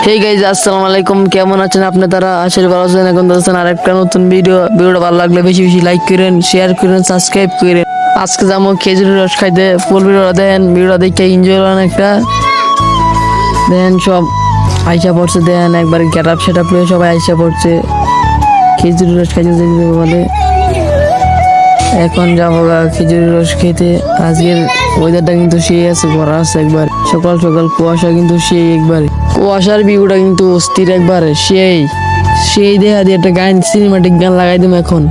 Hey guys, আসসালামু আলাইকুম। কেমন আছেন আপনারা? আশা করি ভালো আছেন। এখন দেখছেন আরেকটা নতুন ভিডিওটা ভালো লাগলে বেশি বেশি লাইক করেন, শেয়ার করেন, সাবস্ক্রাইব করেন। আজকে যাবো খেজুরের রস খাইতে। ফুল ভিডিওটা দেখেন, ভিডিওটা দেখে এনজয় করেন। একটা দেখেন সব আইসা পড়ছে, দেখেন একবার গেট আপ সেট আপ করে সবাই আইসা পড়ছে খেজুরের রস খাইতে দেখবে বলে। এখন যাবো খেজুরের রস খেতে। আজকের ওয়েদারটা কিন্তু সেই আছে, ভরা আছে একবার। সকাল সকাল কুয়াশা কিন্তু সেই একবারে, কুয়াশার ভিউটা কিন্তু অস্থির একবারে। সেই সেই দেখা দিয়ে একটা গান, সিনেমাটিক গান লাগাই দিম এখন।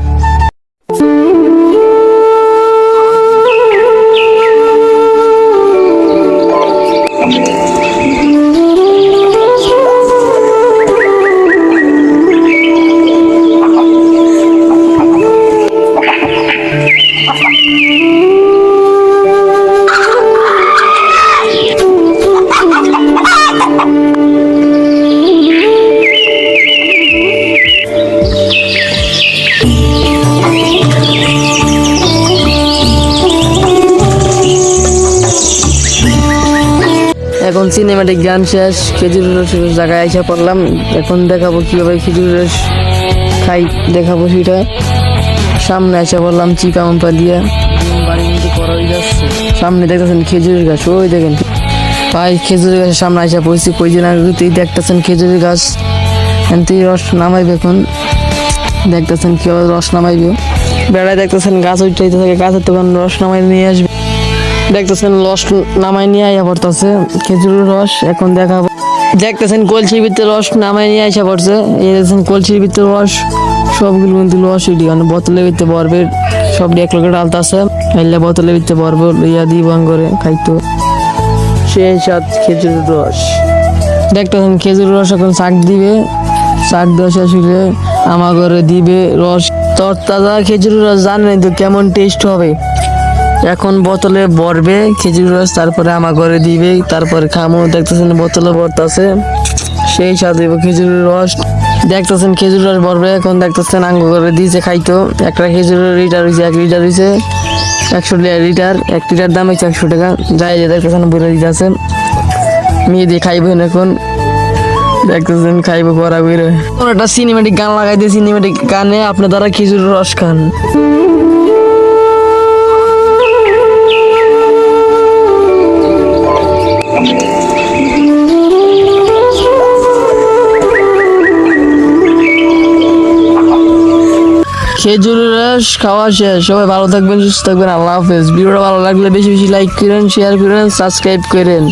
এখন সিনেমাটিক গান শেষ, খেজুরের রসের জায়গায় এসে পড়লাম। এখন দেখাবো কিভাবে খেজুরের রস খাই, দেখাবো সেটা। সামনে এসে পড়লাম চিকা মাম্পা দিয়া। বাড়ি কিন্তু করা হয়ে যাচ্ছে। সামনে দেখতেছেন খেজুরের গাছ, ওই দেখেন ভাই খেজুরের গাছের সামনে এসে পড়ছি। কয়দিন আগে দেখতেছেন খেজুরের গাছ এনতে রস নামাইবে। এখন দেখতেছেন কিভাবে রস নামাইবে। বেড়ায় দেখতেছেন গাছ উঠতে থাকে, গাছের তখন রস নামাই নিয়ে আসবে। দেখতেছেন রস নামাই নিয়ে আইয়া পড়তেছে খেজুরের রস। এখন দেখাবো। দেখতেছেন কলসির ভিতরে রস নামাই নিয়ে আইসা পড়ছে। এই দেখছেন কলসির ভিতরে রস, সবগুলো কিন্তু রস উঠি, মানে বোতলের ভিতরে বরবে। সব এক লোকে ডালতাছে, এলে বোতলের ভিতরে বরবে লইয়া দিয়ে ভাঙ করে খাইতো। সেই সাত খেজুরের রস। দেখতেছেন খেজুরের রস এখন শাক দিবে, শাক দেওয়া শেষ হইলে আমার ঘরে দিবে রস। তরতাজা খেজুরের রস জানেন তো কেমন টেস্ট হবে। এখন বোতলে ভরবে খেজুর রস, তারপরে আমার ঘরে দিবে, তারপরে খামো। দেখতেছেন বোতলে ভরতেছে, সেই সাথে খেজুরের রস। দেখতেছেন খেজুর রস ভরবে। এখন দেখতেছেন আঙ্গ ঘরে দিয়েছে খাইতো। একটা খেজুরের লিটার হয়েছে, 1 লিটার হয়েছে 100 লিটার। 1 লিটার দাম হচ্ছে 100 টাকা। যাই যে দেখতেছেন বলে দিতে আছে, মেয়ে দিয়ে খাইবেন। এখন দেখতেছেন খাইবো করা বেরো। একটা সিনেমেটিক গান লাগাই দিয়ে, সিনেমেটিক গানে আপনারা খেজুরের রস খান। খেজুরের রস খাওয়া শেষ। সবাই ভালো থাকবেন, সুস্থ থাকবেন। আল্লাহ হাফেজ। ভিডিওটা ভালো লাগলে বেশি বেশি লাইক করেন, শেয়ার করেন, সাবস্ক্রাইব করেন।